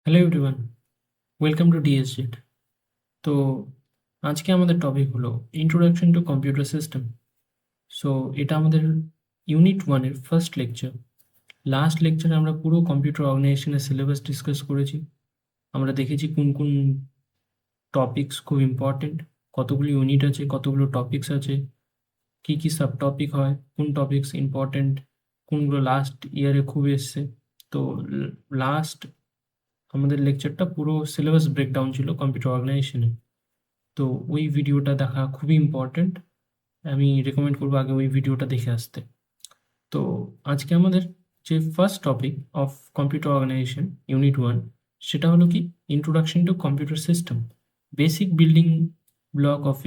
Hello everyone, welcome to DSZ. তো আজকে আমাদের টপিক হলো introduction to computer system. So এটা আমাদের ইউনিট ওয়ানের ফার্স্ট লেকচার। লাস্ট লেকচারে আমরা পুরো কম্পিউটার অর্গানাইজেশনের সিলেবাস ডিসকাস করেছি। আমরা দেখেছি কোন কোন টপিকস খুব ইম্পর্টেন্ট, কতগুলো ইউনিট আছে, কতগুলো টপিকস আছে, কী কী সাব টপিক হয়, কোন টপিকস ইম্পর্টেন্ট, কোনগুলো লাস্ট ইয়ারে খুব এসছে। তো লাস্ট আমাদের লেকচারটা পুরো সিলেবাস ব্রেকডাউন ছিল কম্পিউটার অর্গানাইজেশনে। তো ওই ভিডিওটা দেখা খুবই ইম্পর্ট্যান্ট। আমি রেকমেন্ড করবো আগে ওই ভিডিওটা দেখে আসতে। তো আজকে আমাদের যে first topic of computer organisation unit one, সেটা হলো কি introduction to computer system, basic building block of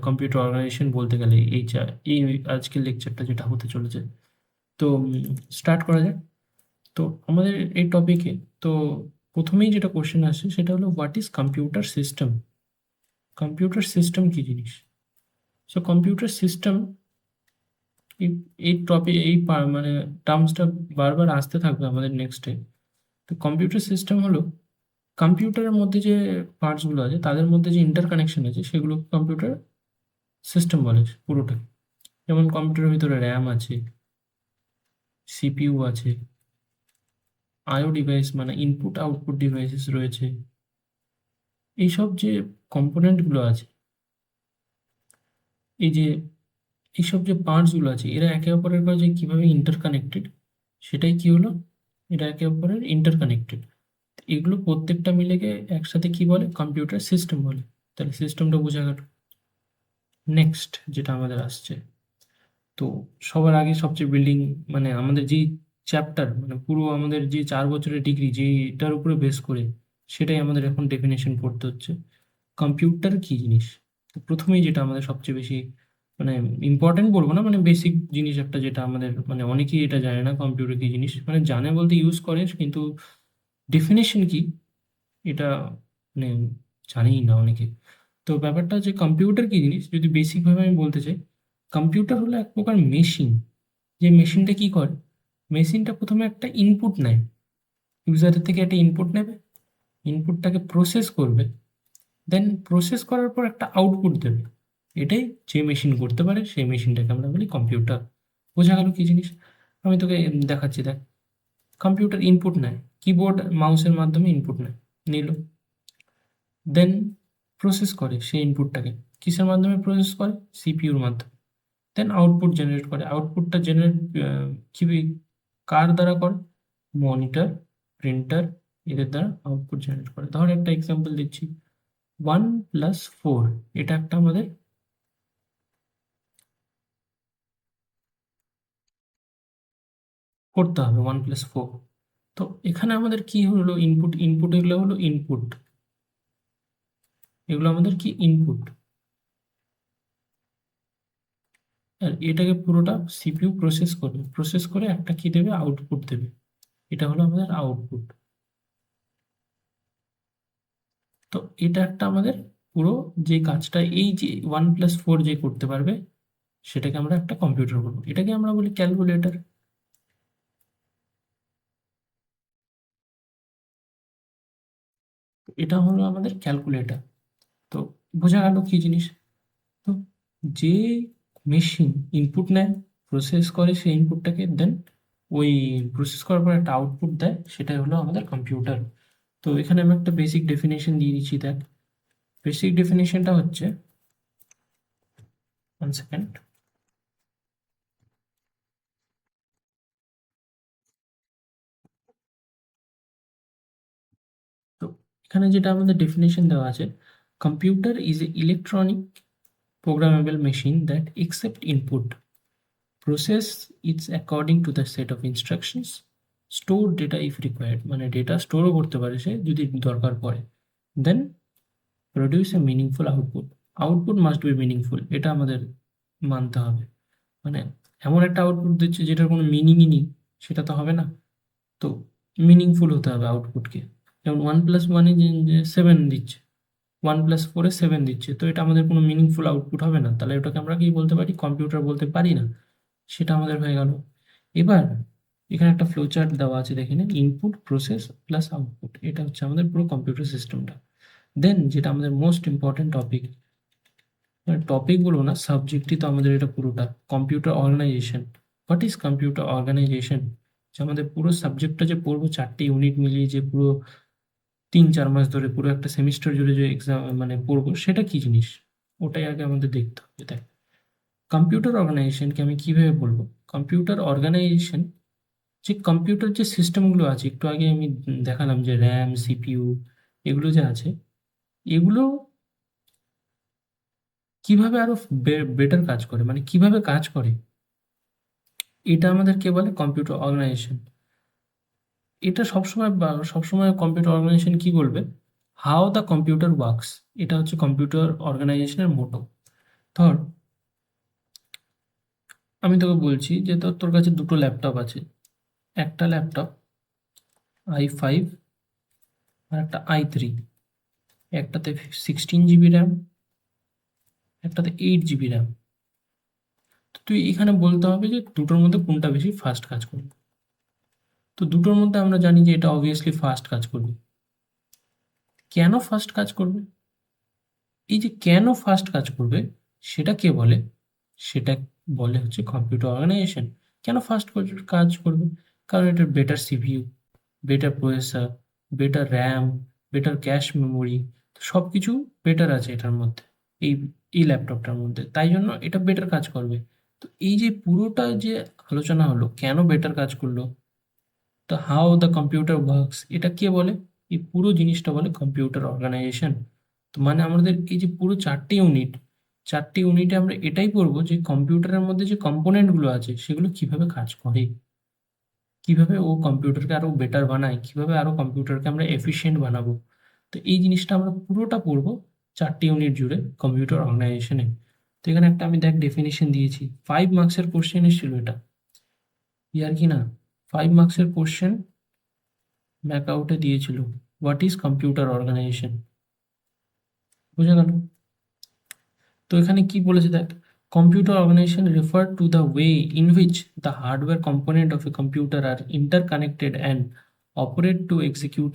computer organisation বলতে গেলে এই আজকের লেকচারটা যেটা হতে চলেছে। তো স্টার্ট করা যাক। তো আমাদের এই টপিকে তো প্রথমেই যেটা কোশ্চেন আসে সেটা হলো what is computer system. Computer system কি জিনিস? সো কম্পিউটার সিস্টেম এই এই টপিক মানে টার্মসটা বারবার আসতে থাকবে আমাদের নেক্সটে। তো কম্পিউটার সিস্টেম হলো কম্পিউটারের মধ্যে যে পার্টসগুলো আছে তাদের মধ্যে যে ইন্টার কানেকশন আছে সেগুলো কম্পিউটার সিস্টেম বলে পুরোটা। যেমন কম্পিউটারের ভিতরে র্যাম আছে, সিপিইউ আছে, আইও ডিভাইস মানে ইনপুট আউটপুট ডিভাইসেস রয়েছে। এইসব যে কম্পোনেন্টগুলো আছে, এই যে এইসব যে পার্টসগুলো আছে, এরা একে অপরের কাছে কীভাবে ইন্টারকানেক্টেড, সেটাই কি হলো, এরা একে অপরের ইন্টারকানেক্টেড। এগুলো প্রত্যেকটা মিলে গিয়ে একসাথে কি বলে, কম্পিউটার সিস্টেম বলে। তাহলে সিস্টেমটা বোঝা গেল। নেক্সট যেটা আমাদের আসছে, তো সবার আগে সবচেয়ে বিল্ডিং মানে আমাদের যেই চ্যাপ্টার মানে পুরো আমাদের যে 4 বছরের ডিগ্রি যেটার উপরে বেস করে, সেটাই আমাদের এখন ডেফিনেশন পড়তে হচ্ছে। কম্পিউটার কি জিনিস? তো প্রথমেই যেটা আমাদের সবচেয়ে বেশি মানে ইম্পর্টেন্ট বলবো না, মানে বেসিক জিনিস একটা, যেটা আমাদের মানে অনেকেই এটা জানে না কম্পিউটার কি জিনিস, মানে জানে বলতে ইউজ করে কিন্তু ডেফিনেশন কি এটা মানে জানেই না অনেকে। তো ব্যাপারটা হচ্ছে কম্পিউটার কি জিনিস যদি বেসিকভাবে আমি বলতে চাই, কম্পিউটার হলো এক প্রকার মেশিন। যে মেশিনটা কি করে, মেশিনটা প্রথমে একটা ইনপুট নেয়, ইউজারের থেকে একটা ইনপুট নেবে, ইনপুটটাকে প্রসেস করবে, দেন প্রসেস করার পর একটা আউটপুট দেবে। এটাই যে মেশিন করতে পারে সেই মেশিনটাকে আমরা বলি কম্পিউটার। বোঝা গেল কি জিনিস? আমি তোকে দেখাচ্ছি, দেখ। কম্পিউটার ইনপুট নেয়, কিবোর্ড মাউসের মাধ্যমে ইনপুট নেয়, নিল, দেন প্রসেস করে সেই ইনপুটটাকে। কিসের মাধ্যমে প্রসেস করে? সিপিইউর মাধ্যমে। দেন আউটপুট জেনারেট করে। আউটপুটটা জেনারেট কি কার দ্বারা করে? মনিটর, প্রিন্টার, এদের দ্বারা আউটপুট জেনারেট করে। ধর একটা এক্সাম্পল দিচ্ছি, 1+4, এটা একটা আমাদের করতে হবে 1+4। তো এখানে আমাদের কি হলো, ইনপুট, ইনপুট এগুলো হলো ইনপুট, এগুলো আমাদের কি ইনপুট। আর এটাকে পুরোটা সিপিইউ প্রসেস করবে, প্রসেস করে একটা কি দেবে, আউটপুট দেবে। এটা হলো আমাদের আউটপুট। তো এটা একটা আমাদের পুরো যে কাজটা এই যে 1+4 যে করতে পারবে, সেটাকে আমরা একটা কম্পিউটার বলবো। এটাকে আমরা বলি ক্যালকুলেটর। এটা হলো আমাদের ক্যালকুলেটর। তো বোঝা গেল কি জিনিস? তো যে মেশিন ইনপুট নেয়, প্রসেস করে সেই ইনপুটটাকে, দেন ওই প্রসেস করার পর একটা আউটপুট দেয়, সেটাই হলো আমাদের কম্পিউটার। তো এখানে আমি একটা বেসিক ডেফিনেশন দিয়ে দিচ্ছি, দেখ। বেসিক ডেফিনেশনটা হচ্ছে, 1 সেকেন্ড। তো এখানে যেটা আমাদের ডেফিনেশন দেওয়া আছে, computer is a electronic programmable machine that accept input, process it according to the set of instructions, store data if required, মানে ডেটা স্টোরও করতে পারে সে যদি দরকার পড়ে, then produce a meaningful output. Output must be meaningful, এটা আমাদের মানতে হবে। মানে এমন একটা আউটপুট দিচ্ছে যেটার কোনো মিনিংই নেই, সেটা তো হবে না। তো মিনিংফুল হতে হবে আউটপুটকে। যেমন 1+1 যে 7 দিচ্ছে, 1+4 7 দিচ্ছে, তো এটা আমাদের কোনো মিনিংফুল আউটপুট হবে না। তাহলে ওটাকে আমরা কি বলতে পারি? কম্পিউটার বলতে পারি না। সেটা আমাদের হয়ে গেল। এবার এখানে একটা ফ্লো চার্ট দেওয়া আছে, দেখে নিন, ইনপুট প্রসেস প্লাস আউটপুট, এটা হচ্ছে আমাদের পুরো কম্পিউটার সিস্টেমটা। দেন যেটা আমাদের মোস্ট ইম্পর্টেন্ট টপিক, মানে টপিক বলবো না, সাবজেক্টই তো আমাদের এটা পুরোটা, computer organisation. What is computer organisation? যে আমাদের পুরো সাবজেক্টটা যে পড়বো 4টে ইউনিট মিলিয়ে, যে পুরো 3-4 মাস ধরে পুরো একটা সেমিস্টার জুড়ে যে এক্সাম মানে পড়বো, সেটা কি জিনিস, ওটাই আগে আমাদের দেখতে হবে। তাই কম্পিউটার অর্গানাইজেশনকে আমি কিভাবে বলবো? কম্পিউটার অর্গানাইজেশন, যে কম্পিউটার যে সিস্টেমগুলো আছে, একটু আগে আমি দেখালাম যে র্যাম, সিপিইউ, এগুলো যে আছে, এগুলো কিভাবে আরো বেটার কাজ করে, মানে কিভাবে কাজ করে, এটা আমাদেরকে বলে কম্পিউটার অর্গানাইজেশন। এটা সবসময় কম্পিউটার অর্গানাইজেশন কি বলবে? How the computer works. এটা হচ্ছে কম্পিউটার অর্গানাইজেশনের মোটো। ধর, আমি তোকে বলছি যে তোর কাছে দুটো ল্যাপটপ আছে, একটা ল্যাপটপ i5 আর একটা i3, একটাতে 16 GB র্যাম, একটাতে 8 GB র্যাম। তো তুই এখানে বলতে হবে যে দুটোর মধ্যে কোনটা বেশি ফাস্ট কাজ করবে। তো দুটোর মধ্যে আমরা জানি যে এটা অবভিয়াসলি ফাস্ট কাজ করবে। কেন ফাস্ট কাজ করবে? এই যে কেন ফাস্ট কাজ করবে, সেটা কে বলে? সেটা বলে হচ্ছে কম্পিউটার অর্গানাইজেশন। কেন ফাস্ট কাজ করবে? কারণ এটার better CPU, better processor, better RAM, better cache memory, সব কিছু বেটার আছে এটার মধ্যে, এই এই ল্যাপটপটার মধ্যে, তাই জন্য এটা বেটার কাজ করবে। তো এই যে পুরোটা যে আলোচনা হলো কেন বেটার কাজ করলো, তো হাউ দ্য কম্পিউটার ওয়ার্কস, এটা কে বলে? এই পুরো জিনিসটা বলে কম্পিউটার অর্গানাইজেশন। তো মানে আমাদের এই যে পুরো 4টে ইউনিট, 4টে ইউনিটে আমরা এটাই পড়বো যে কম্পিউটারের মধ্যে যে কম্পোনেন্টগুলো আছে সেগুলো কিভাবে কাজ করে, কিভাবে ও কম্পিউটারকে আরো বেটার বানায়, কিভাবে আরো কম্পিউটারকে আমরা এফিশিয়েন্ট বানাবো। তো এই জিনিসটা আমরা পুরোটা পড়বো 4টে ইউনিট জুড়ে কম্পিউটার অর্গানাইজেশনে। তো এখানে একটা আমি দেখ ডেফিনিশন দিয়েছি, 5 মার্কসের কোশ্চেন এসেছিল এটা, ইয়ার কি না, 5 মার্কসের কোশ্চেন ব্যাকআউটে দিয়েছিল, হোয়াট ইজ কম্পিউটার অর্গানাইজেশন, বুঝে গেল? তো এখানে কি বলেছে দেখ, computer organisation refer to the way in which the hardware component of a computer are interconnected and operate to execute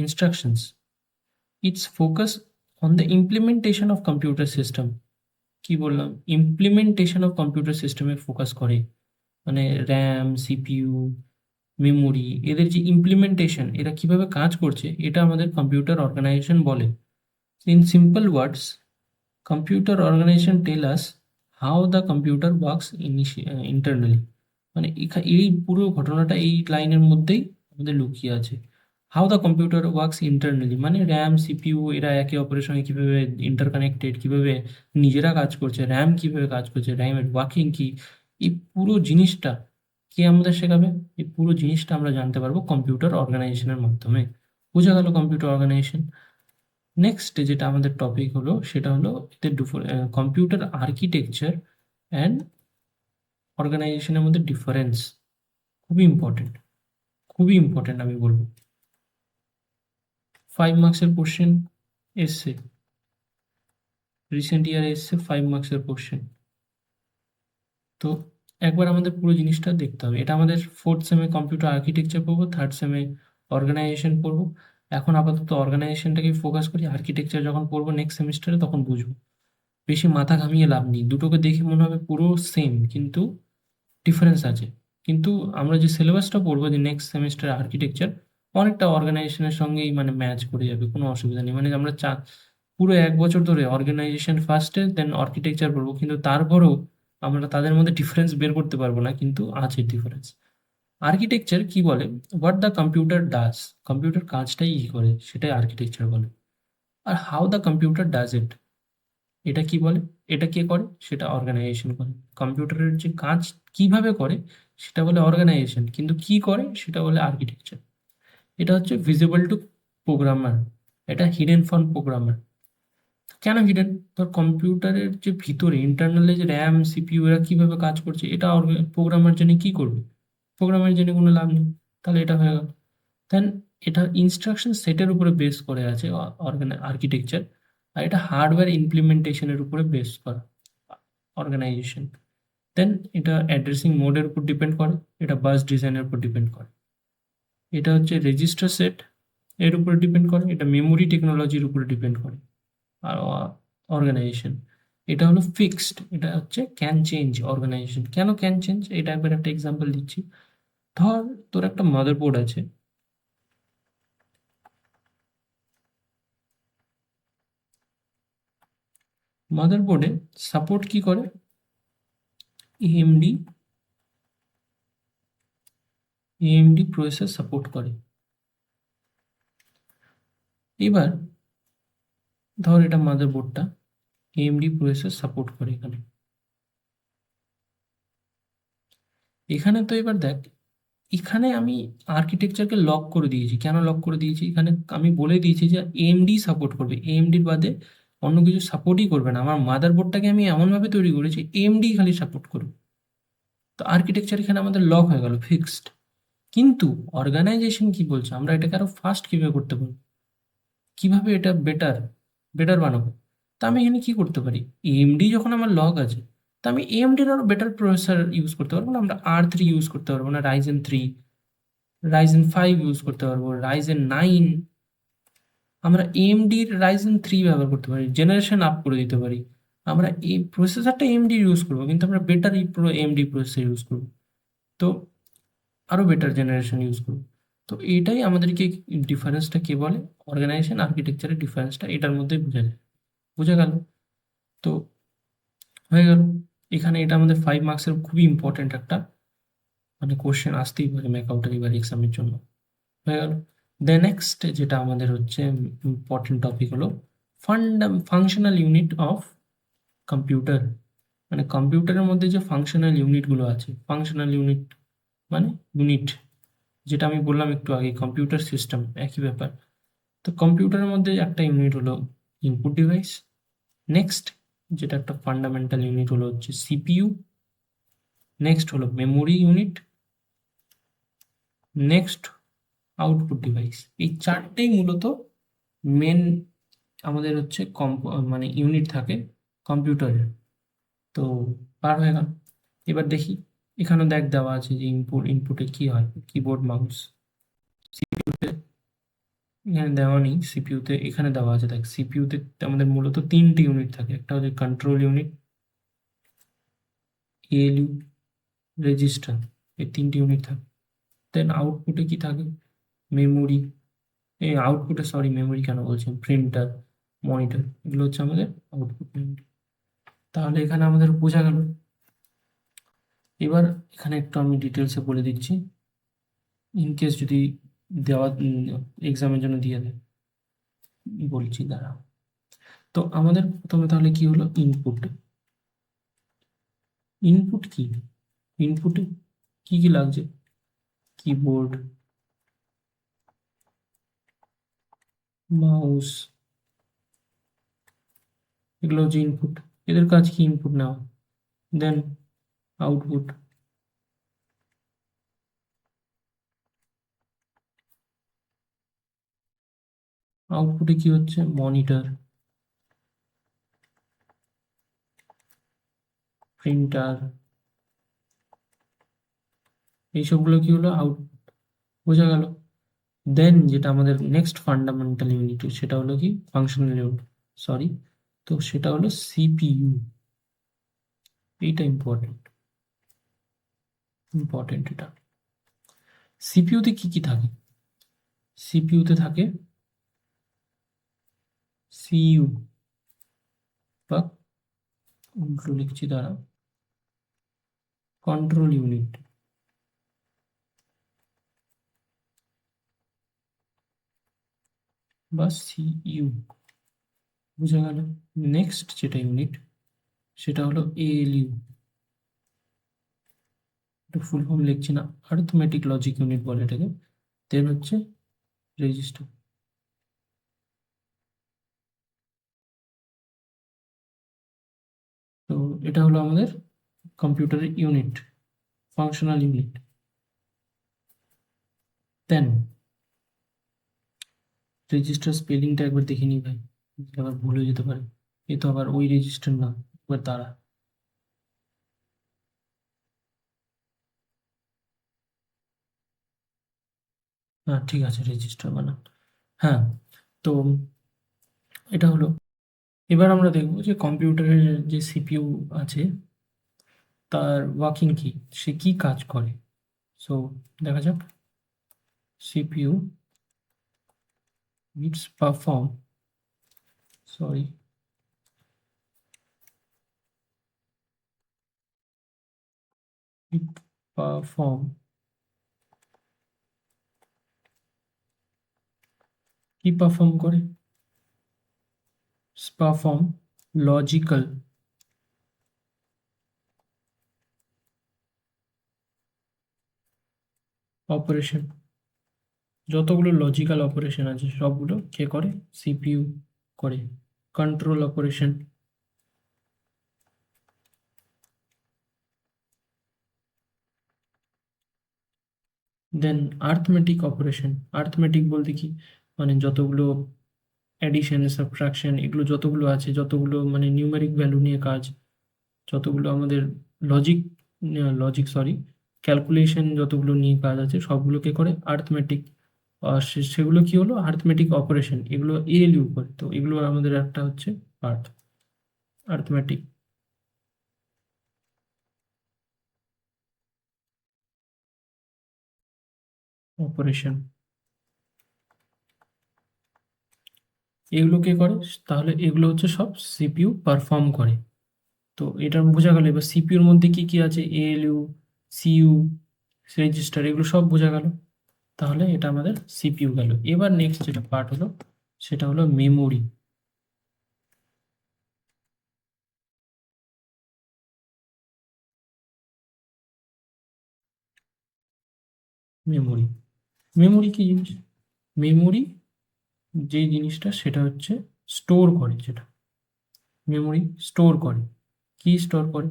instructions. Its focus on the implementation of computer system. কি বললাম? Implementation of computer সিস্টেমে focus করে, মানে RAM, CPU, memory, এদের যে implementation, এরা কিভাবে কাজ করছে, এটা আমাদের কম্পিউটার অর্গানাইজেশন বলে। In simple words, computer organisation tell us how the computer works internally. মানে এই পুরো ঘটনাটা এই লাইনের মধ্যেই আমাদের লুকিয়ে আছে। How the computer works internally, মানে র্যাম, সিপিইউ, এরা একে অপরের সঙ্গে কীভাবে ইন্টারকানেক্টেড, কীভাবে নিজেরা কাজ করছে, র্যাম কীভাবে কাজ করছে, র্যামের ওয়ার্কিং কী, এই পুরো জিনিসটা কে আমাদের শেখাবে? এই পুরো জিনিসটা আমরা জানতে পারবো কম্পিউটার অর্গানাইজেশনের মাধ্যমে। বোঝা গেল কম্পিউটার অর্গানাইজেশন। নেক্সট যেটা আমাদের টপিক হলো সেটা হলো এদের কম্পিউটার আর্কিটেকচার অ্যান্ড অর্গানাইজেশনের মধ্যে ডিফারেন্স। খুবই ইম্পর্টেন্ট, খুবই ইম্পর্টেন্ট আমি বলবো। 5 মার্কসের কোশ্চেন এসছে, রিসেন্ট ইয়ারে এসছে 5 মার্কসের কোশ্চেন। তো একবার আমাদের পুরো জিনিসটা দেখতে হবে। এটা আমাদের 4th সেমে কম্পিউটার আর্কিটেকচার পড়বো, 3rd সেমে অর্গানাইজেশন পড়বো। এখন আপাতত অর্গানাইজেশনটাকে ফোকাস করি, আর্কিটেকচার যখন পড়বো নেক্সট সেমিস্টারে তখন বুঝবো। বেশি মাথা ঘামিয়ে লাভ নেই, দুটোকে দেখে মনে হবে পুরো সেম, কিন্তু ডিফারেন্স আছে। কিন্তু আমরা যে সিলেবাসটা পড়বো, যে নেক্সট সেমিস্টার আর্কিটেকচার, অনেকটা অর্গানাইজেশনের সঙ্গেই মানে ম্যাচ করে যাবে, কোনো অসুবিধা নেই। মানে আমরা পুরো 1 বছর ধরে অর্গানাইজেশন ফার্স্টে দেন আর্কিটেকচার পড়বো, কিন্তু তারপরেও আমরা তাদের মধ্যে ডিফারেন্স বের করতে পারবো না, কিন্তু আছে ডিফারেন্স। আর্কিটেকচার কি বলে? What the computer does, computer কাজটাই কি করে সেটাই আর্কিটেকচার বলে। আর how the computer does it, এটা কি বলে, এটা কে করে, সেটা অর্গানাইজেশন করে। কম্পিউটারের যে কাজ কিভাবে করে সেটা বলে অর্গানাইজেশন, কিন্তু কি করে সেটা বলে আর্কিটেকচার। এটা হচ্ছে ভিজিবল টু প্রোগ্রামার, এটা হিডেন ফ্রম প্রোগ্রামার। কেন হিডেন? তোর কম্পিউটারের যে ভিতরে ইন্টারনালে যে র্যাম, সিপিইউ, এরা কিভাবে কাজ করছে, এটা প্রোগ্রামার জেনে কি করবে? প্রোগ্রামার জেনে কোনো লাভ নেই। তাহলে এটা হয়ে গেল। দেন এটা ইনস্ট্রাকশন সেটের উপরে বেস করে আছে আর্কিটেকচার, আর এটা হার্ডওয়্যার ইমপ্লিমেন্টেশনের উপরে বেস করা অর্গানাইজেশন। দেন এটা অ্যাড্রেসিং মোডের উপর ডিপেন্ড করে, এটা বাস ডিজাইনের উপর ডিপেন্ড করে। এটা হচ্ছে রেজিস্টার সেট এর উপর ডিপেন্ড করে, এটা মেমোরি টেকনোলজির উপর ডিপেন্ড করে। আর অর্গানাইজেশন এটা হলো ফিক্সড, এটা হচ্ছে ক্যান চেঞ্জ। অর্গানাইজেশন কেন ক্যান চেঞ্জ, এটা একবার একটা এক্সাম্পল দিচ্ছি। ধর তোর একটা মাদারবোর্ড আছে, মাদারবোর্ডে সাপোর্ট কি করে, এএমডি এএমডি প্রসেসর সাপোর্ট করে। এবার ধর এটা মাদারবোর্ডটা এএমডি প্রসেসর সাপোর্ট করে। এখানে এখানে তো এবার দেখ, এখানে আমি আর্কিটেকচারকে লক করে দিয়েছি। কেন লক করে দিয়েছি, এখানে আমি বলে দিয়েছি যে এএমডি সাপোর্ট করবে, এএমডির বাদে অন্য কিছু সাপোর্টই করবে না। আমার মাদারবোর্ডটাকে আমি এমনভাবে তৈরি করেছি এএমডি খালি সাপোর্ট করবে। তো আর্কিটেকচার এখানে আমাদের লক হয়ে গেল, ফিক্সড। কিন্তু অর্গানাইজেশন কি বলছে, আমরা এটাকে আরো ফাস্ট কিভাবে করতে পারবো, কিভাবে এটা বেটার বেটার বানাবো। তা আমি এখানে কি করতে পারি, এএমডি যখন আমার লক আছে, তা আমি এএমডির আরো বেটার প্রসেসর ইউজ করতে পারবো না, আমরা R3 ইউজ করতে পারবো না, রাইজেন 3, রাইজেন 5 ইউজ করতে পারবো, রাইজেন 9। আমরা এএমডির রাইজেন 3 ব্যবহার করতে পারি, জেনারেশন আপ করে দিতে পারি। আমরা এই প্রসেসরটা এএমডি ইউজ করবো, কিন্তু আমরা বেটার এএমডি প্রসেসর ইউজ করবো। তো আরো বেটার জেনারেশন ইউজ করবো। তো এটাই আমাদেরকে ডিফারেন্সটা কে বলে, অর্গানাইজেশন আর্কিটেকচারের ডিফারেন্সটা এটার মধ্যেই বোঝা যায়। বোঝা গেল? তো হয়ে গেল। এখানে এটা আমাদের 5 মার্কসের খুবই ইম্পর্টেন্ট একটা মানে কোশ্চেন আসতেই পারে ম্যাকআউটের এবার এক্সামের জন্য। হয়ে গেল। দেন নেক্সট যেটা আমাদের হচ্ছে ইম্পর্টেন্ট টপিক হলো ফাংশনাল ইউনিট অফ কম্পিউটার। মানে কম্পিউটারের মধ্যে যে ফাংশনাল ইউনিটগুলো আছে, ফাংশনাল ইউনিট মানে ইউনিট, যেটা আমি বললাম একটু আগে, কম্পিউটার সিস্টেম একই ব্যাপার। তো কম্পিউটারের মধ্যে একটা ইউনিট হলো ইনপুট ডিভাইস। নেক্সট যেটা একটা ফান্ডামেন্টাল ইউনিট হলো হচ্ছে সিপিইউ। নেক্সট হলো memory unit. Next output device. এই চারটেই মূলত মেন আমাদের হচ্ছে মানে ইউনিট থাকে কম্পিউটারের। তো পার হয়ে গেল। এবার দেখি, এখানে দেখ দেওয়া আছে যে ইনপুটে কি হয়, কিবোর্ড মাউস। সিপিইউতে এখানে দেওয়া নেই, সিপিইউতে এখানে দেওয়া আছে। দেখ সিপিইউতে আমাদের মূলত 3টে ইউনিট থাকে, একটা হচ্ছে কন্ট্রোল ইউনিট, এএলইউ, রেজিস্টার। এই 3টে ইউনিট থাকে। দেন আউটপুটে কি থাকে, মেমোরি, এই আউটপুটে সরি মেমোরি কেন বলছি, প্রিন্টার, মনিটর, এগুলো হচ্ছে আমাদের আউটপুট ইউনিট। তাহলে এখানে আমাদের বোঝা গেল। এবার এখানে একটু আমি ডিটেলসে বলে দিচ্ছি, ইনকেস যদি দেওয়া এক্সামের জন্য দিয়ে দেয়, বলছি দাঁড়া। তো আমাদের প্রথমে তাহলে কি হলো, ইনপুট। ইনপুট কি, ইনপুটে কি কি লাগছে, কিবোর্ড, মাউস, এগুলো হচ্ছে ইনপুট। এদের কাজ কি, ইনপুট নেওয়া। দেন আউটপুট, আউটপুটে কি হচ্ছে, মনিটর, প্রিন্টার, এইসবগুলো কি হলো, আউটপুট। বোঝা গেল। দেন যেটা আমাদের নেক্সট ফান্ডামেন্টাল ইউনিট, সেটা হলো কি ফাংশনাল ইউনিট, সরি। তো সেটা হলো সিপিইউ। এইটা ইম্পর্টেন্ট, ইম্পর্টেন্ট এটা। সিপিইউতে কি কি থাকে, সিপিইউতে থাকে সিইউ, বা উল্টো লিখছি দ্বারা, কন্ট্রোল ইউনিট বা সিইউ। বোঝা গেল। নেক্সট যেটা ইউনিট, সেটা হলো এএলইউ। এটা ফুল ফর্ম লিখছি না, অ্যারিথমেটিক লজিক ইউনিট বলে এটাকে। দেন হচ্ছে রেজিস্টার। তো এটা হলো আমাদের কম্পিউটারের ইউনিট, ফাংশনাল ইউনিট। দেন রেজিস্টার স্পেলিংটা একবার দেখে নিই ভাই, আবার ভুল হয়ে যেতে পারে। এ তো আবার ওই রেজিস্টার না, একবার দাঁড়া। হ্যাঁ ঠিক আছে, রেজিস্টার বানান। হ্যাঁ, তো এটা হলো। এবার আমরা দেখব যে কম্পিউটারের যে সিপিইউ আছে তার ওয়ার্কিং কি, সে কি কাজ করে। সো দেখা যাক, CPU it's perform, sorry, it perform, কি পারফর্ম করে, পারফর্ম লজিক্যাল অপারেশন। যতগুলো লজিক্যাল অপারেশন আছে সবগুলো কে করে, সিপিইউ করে। কন্ট্রোল অপারেশন, দেন আর্থমেটিক অপারেশন। আর্থমেটিক বলতে কি, মানে যতগুলো অ্যাডিশন সাবট্রাকশন এগুলো যতগুলো আছে, যতগুলো মানে নিউমেরিক ভ্যালু নিয়ে কাজ, যতগুলো আমাদের লজিক লজিক সরি ক্যালকুলেশন যতগুলো নিয়ে কাজ আছে সবগুলোকে করে আর্থমেটিক। আর সেগুলো কি হলো, আর্থমেটিক অপারেশন, এগুলো এএলইউ করে। তো এগুলো আমাদের একটা হচ্ছে পার্ট, আর্থমেটিক অপারেশন, এগুলো কে করে, তাহলে এগুলো হচ্ছে সব সিপিইউ পারফর্ম করে। তো এটা বোঝা গেল। এবার সিপিইউর মধ্যে কি কি আছে, এএলইউ, সিইউ, রেজিস্টার, এগুলো সব বোঝা গেল। তাহলে এটা আমাদের সিপিইউ গেল। এবার নেক্সট যেটা পার্ট হলো সেটা হলো মেমোরি। মেমোরি, মেমোরি কি জিনিস, মেমোরি যে জিনিসটা সেটা হচ্ছে স্টোর করে, যেটা মেমোরি স্টোর করে, কি স্টোর করে,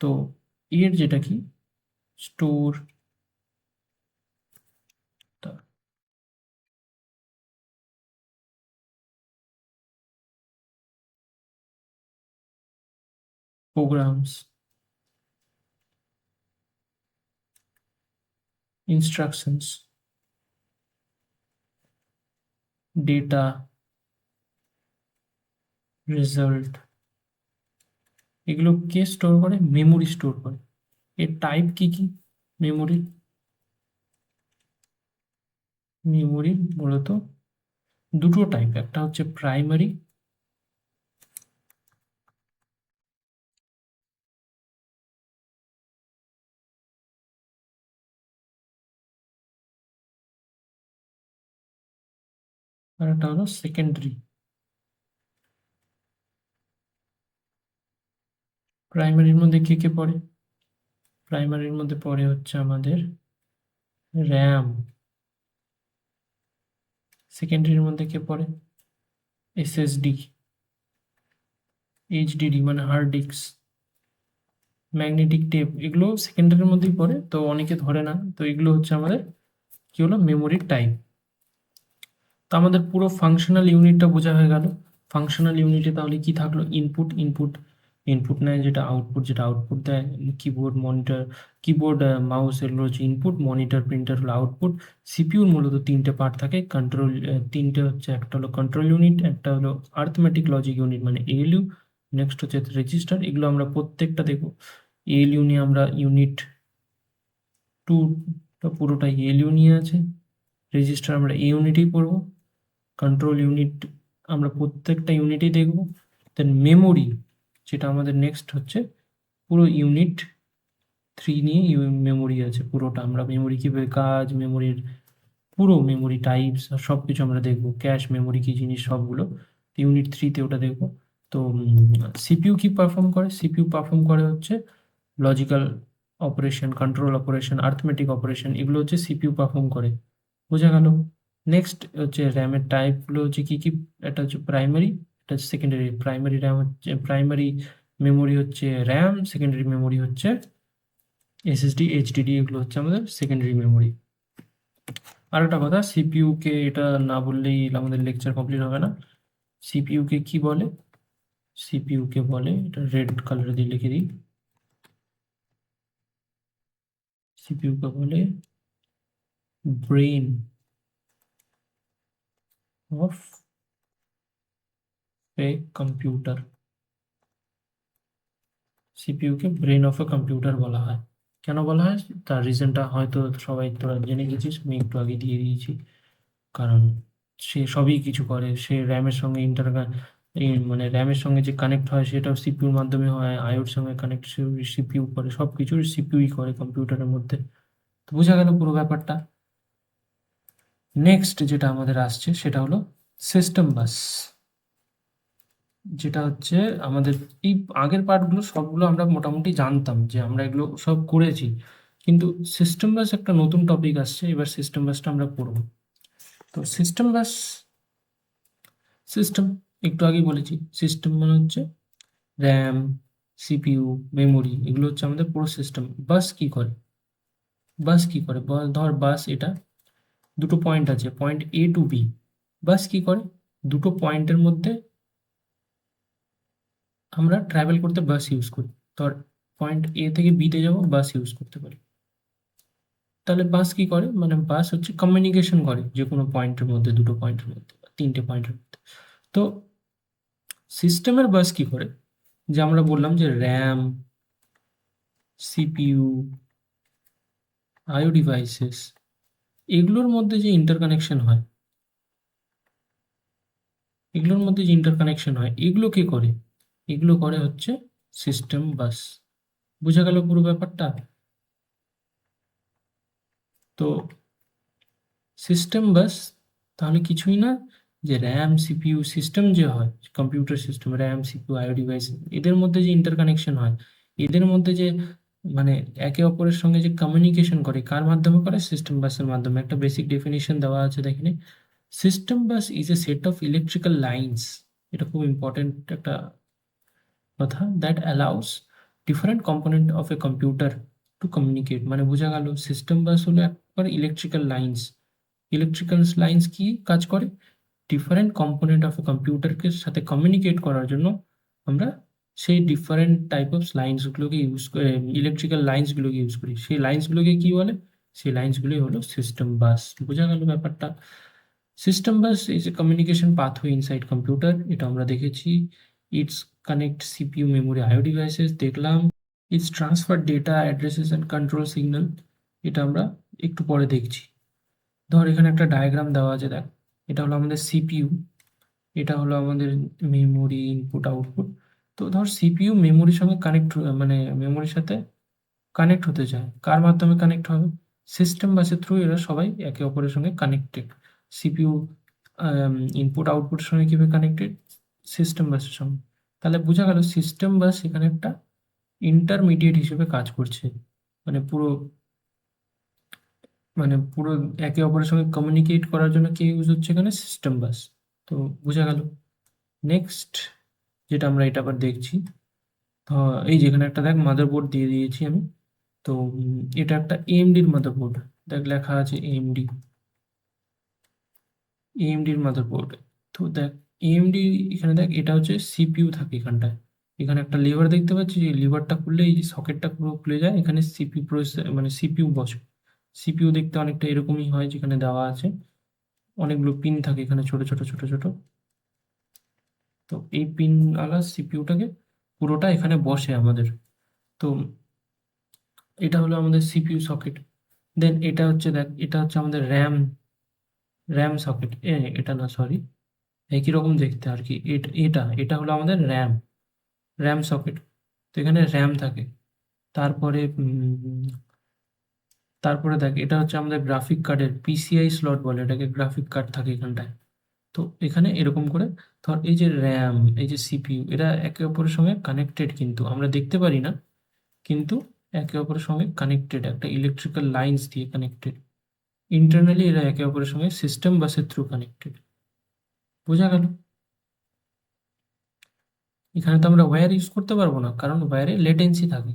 তো এর যেটা কি store, programs, instructions, data, result, এগুলো কে স্টোর করে, মেমোরি স্টোর করে। এর টাইপ কি কি মেমোরির, মেমোরির মূলত দুটো টাইপ, একটা হচ্ছে প্রাইমারি, আর একটা হলো সেকেন্ডারি। প্রাইমারির মধ্যে কে কে পড়ে, প্রাইমারির মধ্যে পড়ে হচ্ছে আমাদের র্যাম। সেকেন্ডারির মধ্যে কে পড়ে, এসএসডি, এইচডিডি মানে হার্ড ডিস্ক, ম্যাগনেটিক টেপ, এগুলো সেকেন্ডারির মধ্যেই পড়ে। তো অনেকে ধরে না, তো এগুলো হচ্ছে আমাদের কি হলো, মেমোরির টাইপ। তো আমাদের পুরো ফাংশনাল ইউনিটটা বোঝা হয়ে গেল। ফাংশনাল ইউনিটে তাহলে কি থাকলো, ইনপুট, ইনপুট ইনপুট নেয়, যেটা আউটপুট, যেটা আউটপুট দেয়। কিবোর্ড, মনিটর, কিবোর্ড, মাউস, এগুলো হচ্ছে ইনপুট, মনিটর, প্রিন্টার হলো আউটপুট। সিপিইউর মূলত তিনটে পার্ট থাকে, কন্ট্রোল, তিনটে হচ্ছে, একটা হলো কন্ট্রোল ইউনিট, একটা হলো আর্থমেটিক লজিক ইউনিট মানে এএলইউ, নেক্সট হচ্ছে রেজিস্টার। এগুলো আমরা প্রত্যেকটা দেখব। এএলইউ নিয়ে আমরা ইউনিট টু পুরোটাই এএলইউ নিয়ে আছে। রেজিস্টার আমরা এই ইউনিটেই পড়বো। কন্ট্রোল ইউনিট আমরা প্রত্যেকটা ইউনিটেই দেখব। দেন মেমোরি, যেটা আমাদের নেক্সট হচ্ছে পুরো ইউনিট থ্রি নিয়ে মেমোরি আছে পুরোটা। আমরা মেমোরি কীভাবে কাজ, মেমোরির পুরো মেমোরি টাইপস সব কিছু আমরা দেখব। ক্যাশ মেমোরি কী জিনিস সবগুলো ইউনিট থ্রিতে ওটা দেখব। তো সিপিইউ কি পারফর্ম করে, সিপিইউ পারফর্ম করে হচ্ছে logical operation, control operation, arithmetic operation, এগুলো হচ্ছে সিপিইউ পারফর্ম করে। বোঝা গেল। নেক্সট হচ্ছে র্যামের টাইপগুলো হচ্ছে কি কি, একটা হচ্ছে প্রাইমারি, এটা হচ্ছে সেকেন্ডারি। প্রাইমারি র্যাম হচ্ছে, প্রাইমারি মেমোরি হচ্ছে র্যাম, সেকেন্ডারি মেমোরি হচ্ছে এসএসডি, এইচডিডি, এগুলো হচ্ছে আমাদের সেকেন্ডারি মেমোরি। আর একটা কথা, সিপিইউ কে এটা না বললেই আমাদের লেকচার কমপ্লিট হবে না। সিপিইউ কে কি বলে, সিপিইউ কে বলে, এটা রেড কালার দিয়ে লিখে দিই, সিপিইউ কে বলে ব্রেন। অফ এ কম্পিউটার, সিপিইউকে ব্রেন অফ এ কম্পিউটার বলা হয়। কেন বলা হয় তার রিজনটা হয়তো সবাই তোরা জেনে গেছিস, আমি একটু আগে দিয়ে দিয়েছি। কারণ সে সবই কিছু করে, সে র্যামের সঙ্গে মানে র্যামের সঙ্গে যে কানেক্ট হয় সেটাও সিপিইউর মাধ্যমে হয়, আইওর সঙ্গে কানেক্ট সিপিইউ করে, সব কিছু সিপিইউই করে কম্পিউটারের মধ্যে। তো বোঝা গেল পুরো ব্যাপারটা। নেক্সট যেটা আমাদের আসছে সেটা হলো সিস্টেম বাস, যেটা হচ্ছে আমাদের এই আগের পার্টগুলো সবগুলো আমরা মোটামুটি জানতাম, যে আমরা এগুলো সব করেছি, কিন্তু সিস্টেম বাস একটা নতুন টপিক আসছে, এবার সিস্টেম বাসটা আমরা পড়ব। তো সিস্টেম বাস, সিস্টেম একটু আগেই বলেছি, সিস্টেম মানে হচ্ছে র্যাম, সিপিইউ, মেমোরি, এগুলো হচ্ছে আমাদের পুরো সিস্টেম। বাস কি করে, বাস কি করে ধর বাস, এটা দুটো পয়েন্ট আছে, পয়েন্ট এ টু বি। বাস কি করে, দুটো পয়েন্টের মধ্যে আমরা ট্রাভেল করতে বাস ইউজ করি। ধর পয়েন্ট এ থেকে বিতে যাবো, বাস ইউজ করতে পারি। তাহলে বাস কি করে, মানে বাস হচ্ছে কমিউনিকেশন করে যে কোনো পয়েন্টের মধ্যে, দুটো পয়েন্টের মধ্যে বা তিনটে পয়েন্টের মধ্যে। তো সিস্টেমের বাস কি করে, যে আমরা বললাম যে র্যাম, সিপিইউ, আইও ডিভাইসেস, এগুলোর মধ্যে যে ইন্টারকানেকশন হয়, এগুলোর মধ্যে যে ইন্টারকানেকশন হয়, এগুলো কে করে, এগুলো করে হচ্ছে সিস্টেম বাস। বোঝা গেল পুরো ব্যাপারটা। তো সিস্টেম বাস তাহলে কিছুই না, যে র্যাম, সিপিইউ সিস্টেম যে হয়, কম্পিউটার সিস্টেম, র্যাম, সিপিইউ, আইও ডিভাইস, এদের মধ্যে যে ইন্টারকানেকশন হয়, এদের মধ্যে যে মানে একে অপরের সঙ্গে যে কমিউনিকেশন করে, কার মাধ্যমে করে, সিস্টেম বাসের মাধ্যমে। একটা বেসিক ডেফিনিশন দেওয়া আছে দেখিনি, system bus is a set of electrical lines, এটা খুব ইম্পর্টেন্ট একটা কথা, that allows different component of a computer to communicate. মানে বোঝা গেল সিস্টেম বাস হলো একবার ইলেকট্রিক্যাল লাইন্স। ইলেকট্রিক্যাল লাইন্স কি কাজ করে, ডিফারেন্ট কম্পোনেন্ট অফ এ কম্পিউটারকে সাথে কমিউনিকেট করার জন্য আমরা সেই ডিফারেন্ট টাইপ অফ লাইন্সগুলোকে ইউজ করে, ইলেকট্রিক্যাল লাইন্সগুলোকে ইউজ করি। সেই লাইন্সগুলোকে কি বলে, সেই লাইন্সগুলোই হলো সিস্টেম বাস। বোঝা গেল ব্যাপারটা। System bus is a communication pathway inside computer, এটা আমরা দেখেছি। It's connect CPU, memory, IO devices দেখলাম। It's transfer data, addresses and control signal, এটা আমরা একটু পরে দেখছি। ধর এখানে একটা ডায়াগ্রাম দেওয়া আছে, দেখ, এটা হলো আমাদের সিপিইউ, এটা হলো আমাদের মেমোরি, ইনপুট আউটপুট। তো ধর সিপিইউ মেমোরির সঙ্গে কানেক্ট, মানে মেমোরির সাথে কানেক্ট হতে চায়, কার মাধ্যমে কানেক্ট হবে, সিস্টেম বাসের থ্রু এরা সবাই একে অপরের সঙ্গে কানেক্টেড। সিপিইউ ইনপুট আউটপুটের সঙ্গে কীভাবে কানেক্টেড, সিস্টেম বাসের সঙ্গে। তাহলে বোঝা গেল সিস্টেম বাস এখানে একটা ইন্টারমিডিয়েট হিসেবে কাজ করছে, মানে পুরো, মানে পুরো একে অপরের সঙ্গে কমিউনিকেট করার জন্য কে ইউজ হচ্ছে এখানে, সিস্টেম বাস। তো বোঝা গেল। নেক্সট যেটা আমরা এটা আবার দেখছি, তো এই যেখানে একটা দেখ মাদারবোর্ড দিয়ে দিয়েছি আমি। তো এটা একটা এএমডির মাদারবোর্ড, দেখ লেখা আছে এএমডি, এএমডির মাদারবোর্ড। তো দেখ এএমডি, এখানে দেখ এটা হচ্ছে সিপিইউ থাকে এখানটায়, এখানে একটা লিভার দেখতে পাচ্ছি, এই লিভারটা খুললে এই যে সকেটটা পুরো খুলে যায়, এখানে সিপিইউ প্রসেসর মানে সিপিইউ বসে। সিপিইউ দেখতে অনেকটা এরকমই হয়, যেখানে দেওয়া আছে অনেকগুলো পিন থাকে এখানে, ছোট ছোট ছোট ছোট। তো এই পিন আলা সিপিইউটাকে পুরোটা এখানে বসে আমাদের। তো এটা হলো আমাদের সিপিইউ সকেট। দেন এটা হচ্ছে দেখ, এটা হচ্ছে আমাদের র্যাম, র্যাম সকেট, এটা না সরি, একই রকম দেখতে আর কি। এটা এটা এটা হলো আমাদের র্যাম, র্যাম সকেট। তো এখানে র্যাম থাকে। তারপরে তারপরে দেখ এটা হচ্ছে আমাদের গ্রাফিক কার্ডের পিসিআই স্লট বলে এটাকে, গ্রাফিক কার্ড থাকে এখানটায়। তো এখানে এরকম করে ধর এই যে র্যাম, এই যে সিপিইউ, এরা একে অপরের সঙ্গে কানেক্টেড, কিন্তু আমরা দেখতে পারি না, কিন্তু একে অপরের সঙ্গে কানেক্টেড, একটা ইলেকট্রিক্যাল লাইন্স দিয়ে কানেক্টেড। ইন্টারনালি এরা একে অপরের সঙ্গে সিস্টেম বাসের থ্রু কানেক্টেড। বোঝা গেল। এখানে তো আমরা ওয়্যার ইউজ করতে পারবো না, কারণ ওয়্যারে লেটেন্সি থাকে।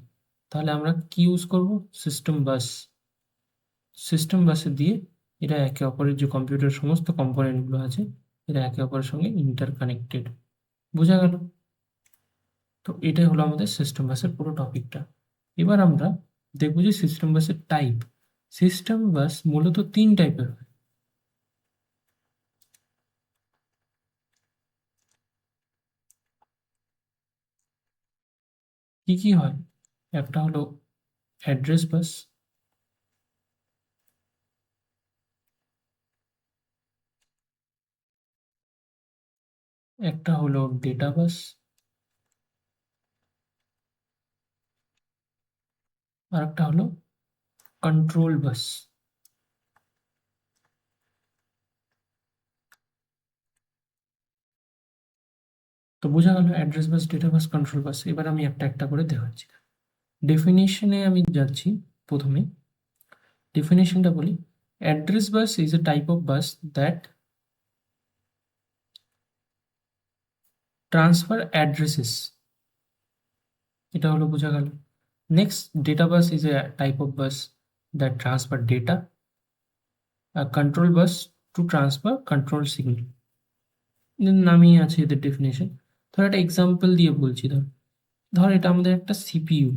তাহলে আমরা কি ইউজ করব, সিস্টেম বাস। সিস্টেম বাসে দিয়ে এরা একে অপরের যে কম্পিউটার সমস্ত কম্পোনেন্টগুলো আছে, এরা একে অপরের সঙ্গে ইন্টার কানেক্টেড। বোঝা গেল। তো এটাই হলো আমাদের সিস্টেম বাসের পুরো টপিকটা। এবার আমরা দেখবো যে সিস্টেম বাসের টাইপ। সিস্টেম বাস মূলত তিন টাইপের হয়। কি কি হয়, একটা হলো অ্যাড্রেস বাস, একটা হলো ডেটা বাস, আর একটা হলো কন্ট্রোল বাস। তো বোঝা গেল অ্যাড্রেস বাস, ডেটা বাস, কন্ট্রোল বাস। এবার আমি একটা একটা করে দেখাচ্ছি। ডেফিনেশনে আমি যাচ্ছি। প্রথমে ডেফিনেশনটা বলি, address bus is a type of bus that transfer addresses, এটা হলো বোঝা গেল। Next, data bus is a type of bus that transfer data, আর control bus to transfer control signal. নামই আছে এদের ডেফিনেশন। ধর একটা এক্সাম্পল দিয়ে বলছি, ধর ধর এটা আমাদের একটা সিপিইউ,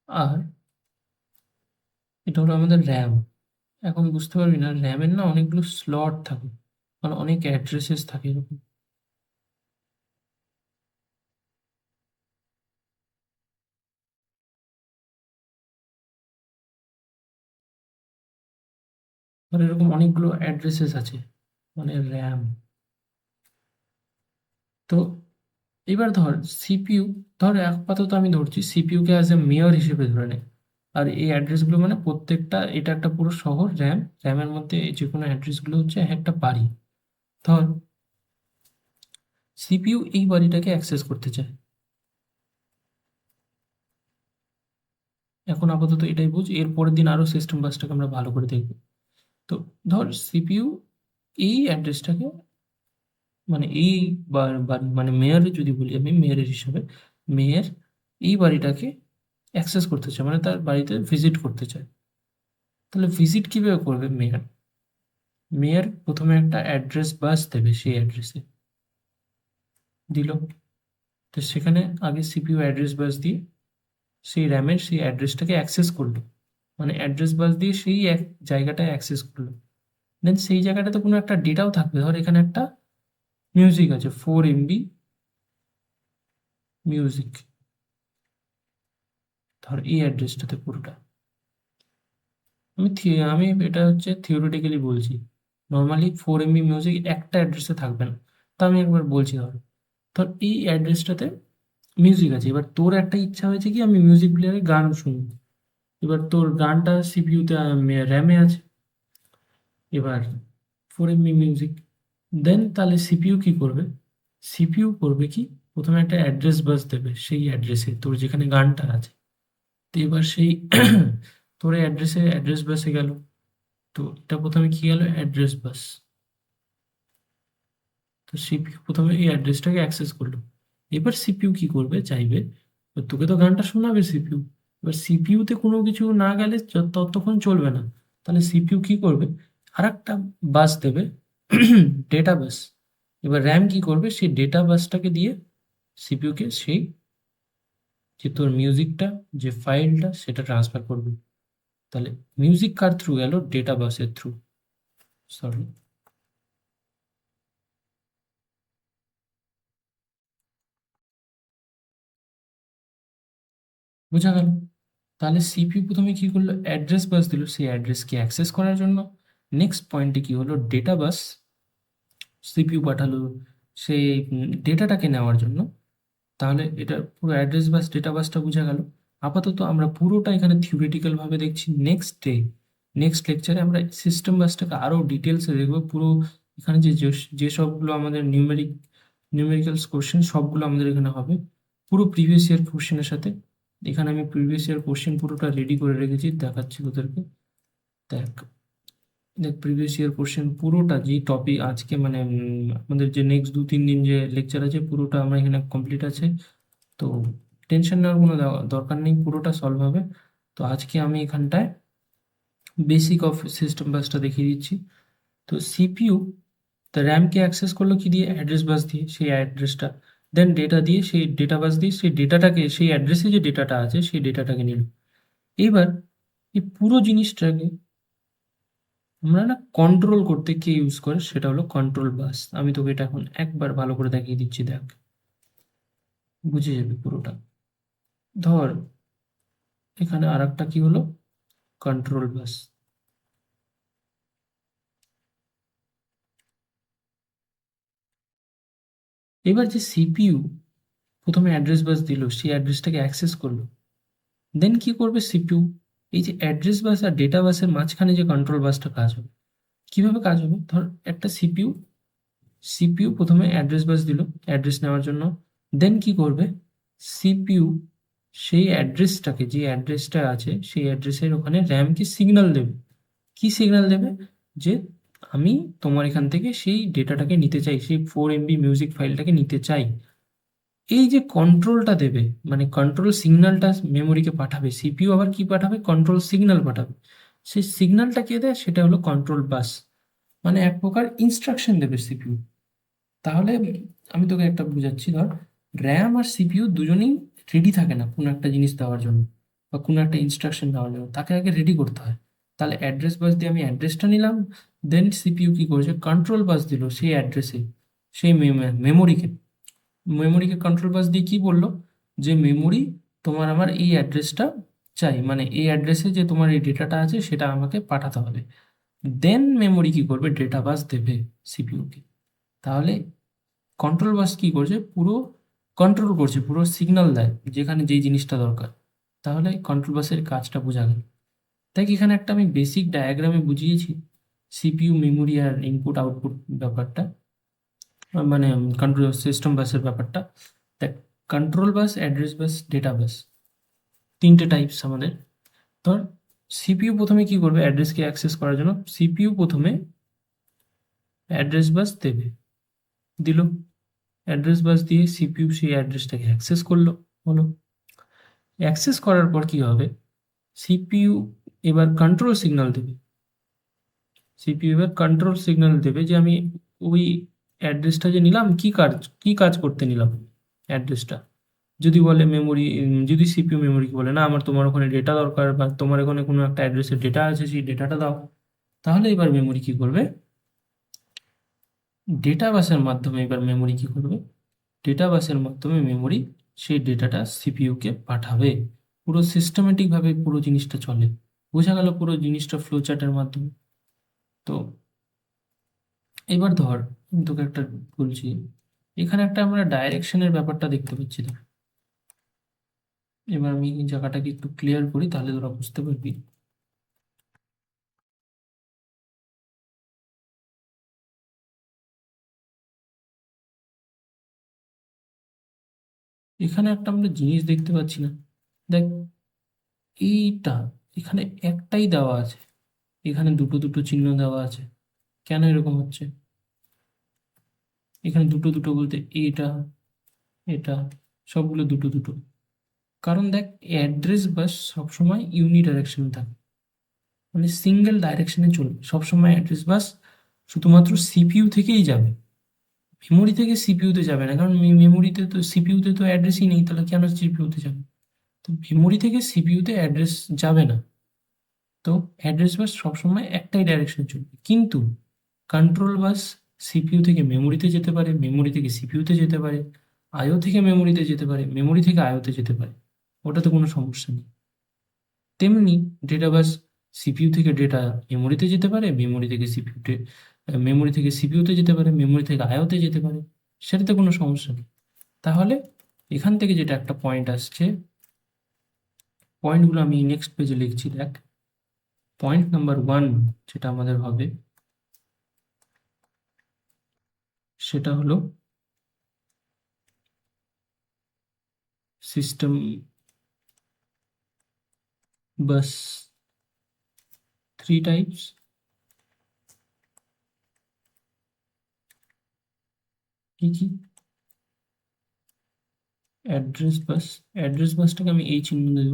আর এটা হলো আমাদের র্যাম। এখন বুঝতে পারবি না, র্যামের না অনেকগুলো স্লট থাকে, মানে অনেক অ্যাড্রেসেস থাকে এরকম। ধর এরকম অনেকগুলো অ্যাড্রেসেস আছে, মানে র্যাম। তো এবার ধর সিপিইউ, ধর আপাতত আমি ধরছি সিপিইউকে অ্যাজ এ মেয়র হিসেবে ধরে নে। আর এই অ্যাড্রেসগুলো মানে প্রত্যেকটা, এটা একটা পুরো শহর, র্যামের মধ্যে যে কোনো অ্যাড্রেসগুলো হচ্ছে এক একটা বাড়ি। ধর সিপিইউ এই বাড়িটাকে অ্যাক্সেস করতে চায়। এখন আপাতত এটাই বুঝ, এর পরের দিন আরো সিস্টেম বাসটাকে আমরা ভালো করে দেখব। তো ধর সিপিইউ এই অ্যাড্রেসটাকে, মানে এই বাড়ি, মানে মেয়রের, যদি বলি আমি মেয়রের হিসাবে, মেয়র এই বাড়িটাকে অ্যাক্সেস করতে চায়, মানে তার বাড়িতে ভিজিট করতে চায়। তাহলে ভিজিট কিভাবে করবে মেয়র? মেয়র প্রথমে একটা অ্যাড্রেস বাস দেবে, সেই অ্যাড্রেসে দিল। তো সেখানে আগে সিপিইউ অ্যাড্রেস বাস দিয়ে সেই র্যামের সেই অ্যাড্রেসটাকে অ্যাক্সেস করলো, মানে অ্যাড্রেস বাস দিয়ে সেই এক জায়গাটায় অ্যাক্সেস করলো। দেন সেই জায়গাটাতে কোনো একটা ডেটাও থাকবে। ধর এখানে একটা মিউজিক আছে, 4 MB মিউজিক, ধর এই অ্যাড্রেসটাতে পুরোটা। আমি এটা হচ্ছে থিওরিটিক্যালি বলছি। নর্মালি 4 MB মিউজিক একটা অ্যাড্রেসে থাকবে না। তা আমি একবার বলছি, ধর ধর এই অ্যাড্রেসটাতে মিউজিক আছে। এবার তোর একটা ইচ্ছা হয়েছে কি আমি মিউজিক প্লেয়ারে গান শুনবো। এবার তোর গানটা সিপিইউতে, র্যামে আছে। এবার 4 MB মিউজিক, দেন তাহলে সিপিইউ কি করবে? সিপিইউ করবে কি, প্রথমে একটা অ্যাড্রেস বাস দেবে সেই অ্যাড্রেসে তোর যেখানে গানটা আছে। তো এবার সেই তোর অ্যাড্রেসে অ্যাড্রেস বাসে গেল। তো এটা প্রথমে কি গেল, অ্যাড্রেস বাস। তো সিপিইউ প্রথমে এই অ্যাড্রেসটাকে অ্যাক্সেস করলো। এবার সিপিইউ কি করবে, চাইবে এবার তোকে তো গানটা শোনাবে সিপিইউ। এবার সিপিইউতে কোনো কিছু না গেলে ততক্ষণ চলবে না। তাহলে সিপিইউ কি করবে, আর একটা বাস দেবে, ডেটা বাস। এবার র্যাম কি করবে, সেই ডেটা বাসটাকে দিয়ে সিপিইউকে সেই যে তোর মিউজিকটা, যে ফাইলটা, সেটা ট্রান্সফার করবে। তাহলে মিউজিক কার থ্রু গেল, ডেটা বাসের থ্রু। সরি, বোঝা গেল? তাহলে সিপিইউ প্রথমে কি করলো, অ্যাড্রেস বাস দিল সেই অ্যাড্রেসকে অ্যাক্সেস করার জন্য। নেক্সট পয়েন্টে কি হলো, ডেটা বাস সিপিইউ পাঠালো সেই ডেটাটাকে নেওয়ার জন্য। তাহলে এটা পুরো অ্যাড্রেস বাস ডেটা বাসটা বোঝা গেল। আপাতত আমরা পুরোটা এখানে থিওরিটিক্যাল ভাবে দেখছি। নেক্সট লেকচারে আমরা সিস্টেম বাসটাকে আরও ডিটেলসে দেখবো। পুরো এখানে যে সবগুলো আমাদের নিউমেরিক্যালস কোশ্চেন, সবগুলো আমাদের এখানে হবে পুরো প্রিভিয়াস ইয়ার কোশ্চেনের সাথে। এখানে আমি প্রিভিয়াস ইয়ার কোশ্চেন পুরোটা রেডি করে রেখেছি, দেখাচ্ছি তোদেরকে। দেখ, দেখ প্রিভিয়াস ইয়ার কোশ্চেন পুরোটা, যেই টপিক আজকে মানে আমাদের যে নেক্সট 2-3 দিন যে লেকচার আছে, পুরোটা আমরা এখানে কমপ্লিট আছে। তো টেনশন নেওয়ার কোনো দরকার নেই, পুরোটা সলভ হবে। তো আজকে আমি এখানটায় বেসিক অফ সিস্টেম বাসটা দেখিয়ে দিচ্ছি। তো সিপিইউ তা র্যামকে অ্যাক্সেস করলো কি দিয়ে, অ্যাড্রেস বাস দিয়ে সেই অ্যাড্রেসটা, দেন ডেটা দিয়ে সেই ডেটা বাস দিয়ে সেই ডেটাটাকে, সেই অ্যাড্রেসে যে ডেটাটা আছে সেই ডেটাটাকে নিল। এইবার এই পুরো জিনিসটাকে আমরা না কন্ট্রোল করতে কে ইউজ করে সেটা হলো কন্ট্রোল বাস। আমি তোকে এটা এখন একবার ভালো করে দেখিয়ে দিচ্ছি, দেখ বুঝে যাবে পুরোটা। ধর এখানে আর একটা কি হলো, কন্ট্রোল বাস। এবার যে সিপিইউ প্রথমে অ্যাড্রেস বাস দিল, সেই অ্যাড্রেসটাকে অ্যাক্সেস করলো, দেন কি করবে সিপিইউ, এই যে অ্যাড্রেস বাস আর ডেটা বাসের মাঝখানে যে কন্ট্রোল বাসটা কাজ হবে, কিভাবে কাজ হবে? ধর একটা সিপিইউ প্রথমে অ্যাড্রেস বাস দিল অ্যাড্রেস নেওয়ার জন্য, দেন কি করবে সিপিইউ সেই অ্যাড্রেসটাকে, যে অ্যাড্রেসটা আছে সেই অ্যাড্রেসের ওখানে র্যামকে সিগন্যাল দেবে। কি সিগন্যাল দেবে? যে আমি তোমার এখান থেকে সেই ডেটাটাকে নিতে চাই, সেই 4 MB মিউজিক ফাইলটাকে নিতে চাই। এই যে কন্ট্রোলটা দেবে, মানে কন্ট্রোল সিগন্যালটা মেমোরিকে পাঠাবে, সিপিইউ আবার কি পাঠাবে? কন্ট্রোল সিগন্যাল পাঠাবে। সেই সিগন্যালটা কে দেয়? সেটা হলো কন্ট্রোল বাস, মানে এক প্রকার ইনস্ট্রাকশন দেবে সিপিইউ। তাহলে আমি তোকে একটা বুঝাচ্ছি, ধর র্যাম আর সিপিইউ দুজনেই রেডি থাকে না কোনো একটা জিনিস দেওয়ার জন্য বা কোনো একটা ইনস্ট্রাকশন দেওয়ার জন্য, তাকে আগে রেডি করতে হয়। তাহলে অ্যাড্রেস বাস দিয়ে আমি অ্যাড্রেসটা নিলাম, দেন সিপিইউ কি করেছে? কন্ট্রোল বাস দিল সেই অ্যাড্রেসে, সেই মেমোরিকে, কন্ট্রোল বাস দিয়ে কি বললো? যে মেমোরি, তোমার আমার এই অ্যাড্রেসটা চাই, মানে এই অ্যাড্রেসে যে তোমার এই ডেটাটা আছে সেটা আমাকে পাঠাতে হবে। দেন মেমোরি কি করবে? ডেটা বাস দেবে সিপিইউকে। তাহলে কন্ট্রোল বাস কি করছে? পুরো কন্ট্রোল করছে, পুরো সিগন্যাল দেয় যেখানে যেই জিনিসটা দরকার। তাহলে কন্ট্রোল বাসের কাজটা বোঝা গেল। দেখ এখানে একটা আমি বেসিক ডায়াগ্রামে বুঝিয়েছি সিপিইউ, মেমোরি আর ইনপুট আউটপুট ব্যাপারটা, মানে কন্ট্রোল সিস্টেম বাসের ব্যাপারটা। দেখ কন্ট্রোল বাস, অ্যাড্রেস বাস, ডেটা বাস, তিনটে টাইপস আমাদের। ধর সিপিইউ প্রথমে কি করবে অ্যাড্রেসকে অ্যাক্সেস করার জন্য? সিপিইউ প্রথমে অ্যাড্রেস বাস দেবে, দিল অ্যাড্রেস বাস দিয়ে সিপিইউ সেই অ্যাড্রেসটাকে অ্যাক্সেস করলো, হলো। অ্যাক্সেস করার পর কি হবে? সিপিইউ এবার কন্ট্রোল সিগন্যাল দেবে, সিপিইউ এবার কন্ট্রোল সিগন্যাল দেবে যে আমি ওই অ্যাড্রেসটা যে নিলাম, কি কাজ করতে নিলাম অ্যাড্রেসটা। যদি বলে মেমোরি, যদি সিপিইউ মেমোরিকে বলে না আমার তোমার ওখানে ডেটা দরকার, বা তোমার ওখানে কোনো একটা অ্যাড্রেসের ডেটা আছে সেই ডেটাটা দাও, তাহলে এবার মেমোরি কি করবে? ডেটা বাসের মাধ্যমে এবার মেমোরি কি করবে? ডেটা বাসের মাধ্যমে মেমোরি সেই ডেটাটা সিপিইউকে পাঠাবে। পুরো সিস্টেমেটিকভাবে পুরো জিনিসটা চলে। বোঝা গেল পুরো জিনিসটা ফ্লো চার্টের মাধ্যমে। তো এবার ধর আমি তোকে একটা বলছি, এখানে একটা আমরা ডাইরেকশনের ব্যাপারটা দেখতে পাচ্ছি। ধর এবার আমি এই জায়গাটাকে একটু ক্লিয়ার করি, তাহলে তোরা বুঝতে পারবি। এখানে একটা আমরা জিনিস দেখতে পাচ্ছি না? দেখ এইটা, এখানে একটাই দেওয়া আছে, এখানে দুটো দুটো চিহ্ন দেওয়া আছে। কেন এরকম হচ্ছে? এখানে দুটো দুটো বলতে এটা, এটা, সবগুলো দুটো দুটো। কারণ দেখ অ্যাড্রেস বাস সবসময় ইউনিডাইরেকশন থাকে, মানে সিঙ্গেল ডাইরেকশনে চলবে সবসময়। অ্যাড্রেস বাস শুধুমাত্র সিপিইউ থেকেই যাবে, মেমোরি থেকে সিপিইউতে যাবে না। কারণ মেমোরিতে তো, সিপিইউতে তো অ্যাড্রেসই নেই, তাহলে কেন সিপিইউতে যাবে? তো মেমোরি থেকে সিপিইউতে অ্যাড্রেস যাবে না। তো অ্যাড্রেস বাস সবসময় একটাই ডাইরেকশনে চলবে। কিন্তু কন্ট্রোল বাস সিপিইউ থেকে মেমোরিতে যেতে পারে, মেমোরি থেকে সিপিইউতে যেতে পারে, আইও থেকে মেমোরিতে যেতে পারে, মেমোরি থেকে আইওতে যেতে পারে। ওটাতে কোনো সমস্যা নেই। তেমনি ডেটা বাস সিপিইউ থেকে ডেটা মেমোরিতে যেতে পারে, মেমোরি থেকে সিপিইউতে যেতে পারে, মেমোরি থেকে আইওতে যেতে পারে, সেটাতে কোনো সমস্যা নেই। তাহলে এখান থেকে যেটা একটা পয়েন্ট আসছে, পয়েন্টগুলো আমি নেক্সট পেজে লিখছি। দেখ পয়েন্ট নাম্বার 1 যেটা আমাদের হবে সেটা হলো সিস্টেম বাস, 3 টাইপস। কি কি? অ্যাড্রেস বাস, অ্যাড্রেস বাসটাকে আমি এই চিহ্ন দেব।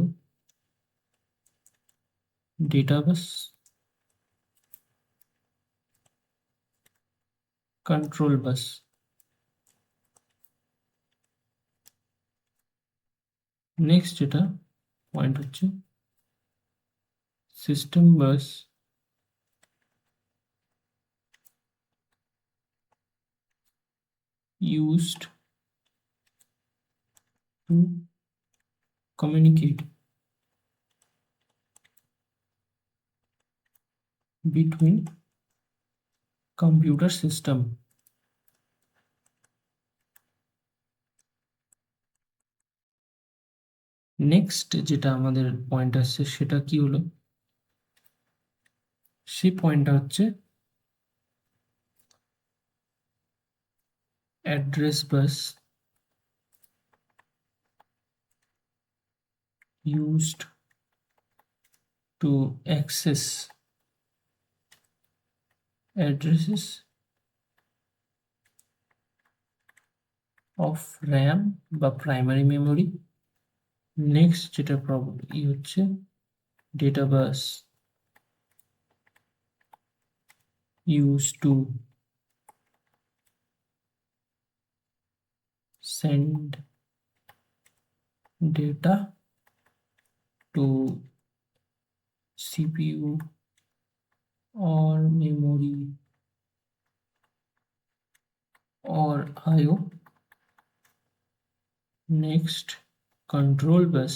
ডেটা বাস, কন্ট্রোল বাস। নেক্সট যেটা পয়েন্ট হচ্ছে system bus used to communicate between computer system. Next যেটা আমাদের পয়েন্ট আসছে সেটা কি হলো, সেই পয়েন্টটা হচ্ছে address bus used to access addresses of RAM বা প্রাইমারি মেমোরি। নেক্সট যেটা প্রবলেম হচ্ছে data bus used to send data to CPU or memory or IO. Next, control bus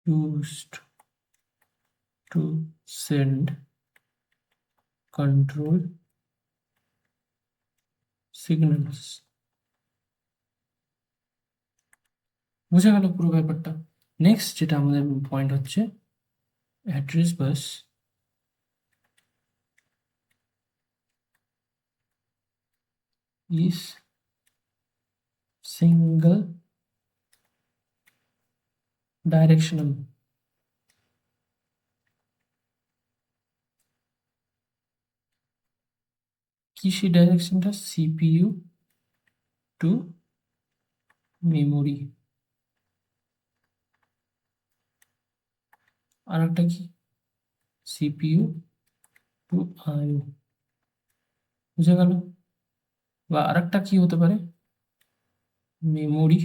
used to send control signals. বুঝা গেল পুরো ব্যাপারটা। Next যেটা আমাদের point হচ্ছে address bus is single directional. কি সেই ডাইরেকশনটা? CPU to memory. আর একটা কি? CPU to IO। বুঝা গেল? বা আরেকটা কি হতে পারে? Memory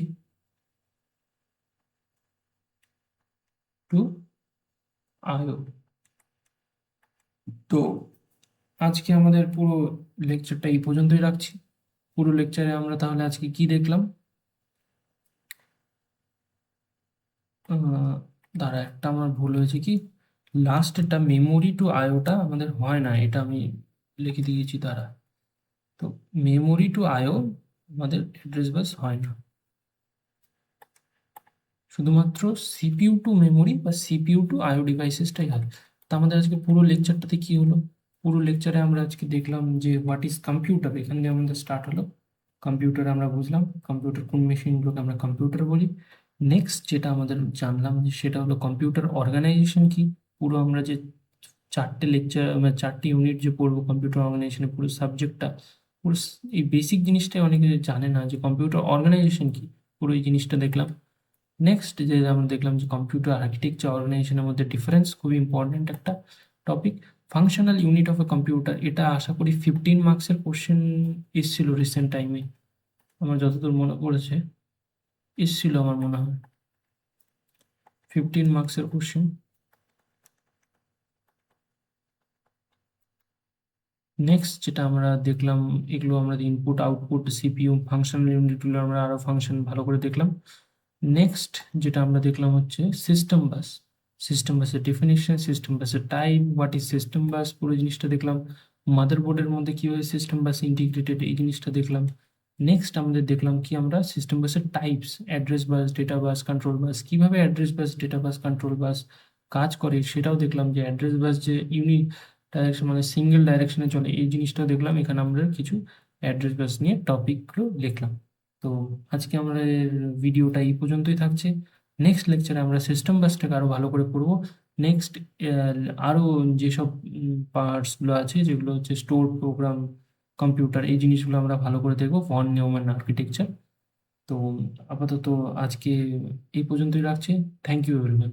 to IO। তো আজকে আমাদের পুরো লেকচারটা এই পর্যন্তই রাখছি। পুরো লেকচারে আমরা তাহলে আজকে কি দেখলাম? দাঁড়া, একটা আমার ভুল হয়েছে, কি লাস্টেরটা মেমোরি টু আইওটা আমাদের হয় না, এটা আমি লিখে দিয়েছি। দাঁড়া, তো মেমোরি টু আইও আমাদের অ্যাড্রেস বাস হয় না, শুধুমাত্র সিপিইউ টু মেমোরি বা সিপিইউ টু আইও ডিভাইসেসটাই হয়। তা আমাদের আজকে পুরো লেকচারটাতে কি হলো? পুরো লেকচারে আমরা আজকে দেখলাম যে হোয়াট ইজ কম্পিউটার, এখান দিয়ে আমাদের স্টার্ট হলো। কম্পিউটার আমরা বুঝলাম, কম্পিউটার কোন মেশিনগুলোকে আমরা কম্পিউটার বলি। নেক্সট যেটা আমাদের জানলাম যে সেটা হলো কম্পিউটার অর্গানাইজেশন কি। পুরো আমরা যে চারটে লেকচার চারটে ইউনিট যে পড়বো কম্পিউটার অর্গানাইজেশনের পুরো সাবজেক্টটা, পুরো এই বেসিক জিনিসটাই অনেকে জানে না যে কম্পিউটার অর্গানাইজেশন কি। পুরো এই জিনিসটা দেখলাম। নেক্সট যে আমরা দেখলাম যে কম্পিউটার আর্কিটেকচার অর্গানাইজেশনের মধ্যে ডিফারেন্স, খুবই ইম্পর্টেন্ট একটা topic. Functional unit of a computer, এটা আশা করি 15 মার্কসের কোশ্চেন এসেছিল রিসেন্ট টাইমে, আমার যতদূর মনে পড়েছে এসেছিল, আমার মনে হয় 15 মার্কসের কোশ্চেন। নেক্সট যেটা আমরা দেখলাম, এগুলো আমরা ইনপুট আউটপুট সিপিইউ ফাংশনাল ইউনিটগুলো আমরা আরও ফাংশন ভালো করে দেখলাম। নেক্সট যেটা আমরা দেখলাম হচ্ছে সিস্টেম বাস। সিস্টেম বাসের ডেফিনিশন, সিস্টেম বাসের টাইপ, হোয়াট ইজ সিস্টেম বাস, পুরো জিনিসটা দেখলাম। মাদারবোর্ডের মধ্যে কীভাবে সিস্টেম বাস ইন্টিগ্রেটেড, এই জিনিসটা দেখলাম। নেক্সট আমাদের দেখলাম কি আমরা সিস্টেম বাসের টাইপস, অ্যাড্রেস বাস, ডেটা বাস, কন্ট্রোল বাস, কীভাবে অ্যাড্রেস বাস, ডেটা বাস, কন্ট্রোল বাস কাজ করে সেটাও দেখলাম। যে অ্যাড্রেস বাস যে ইউনিট ডাইরেকশন মানে সিঙ্গেল ডাইরেকশনে চলে, এই জিনিসটাও দেখলাম। এখানে আমরা কিছু অ্যাড্রেস বাস নিয়ে টপিকগুলো লিখলাম। তো আজকে আমাদের ভিডিওটা এই পর্যন্তই থাকছে। নেক্সট লেকচারে আমরা সিস্টেম বাসটাকে আরও ভালো করে পড়বো। নেক্সট আরও যেসব পার্টসগুলো আছে যেগুলো হচ্ছে স্টোর প্রোগ্রাম কম্পিউটার, এই জিনিসগুলো আমরা ভালো করে দেখবো, ভন নিউম্যান আর্কিটেকচার। তো আপাতত আজকে এই পর্যন্তই রাখছি। Thank you everyone.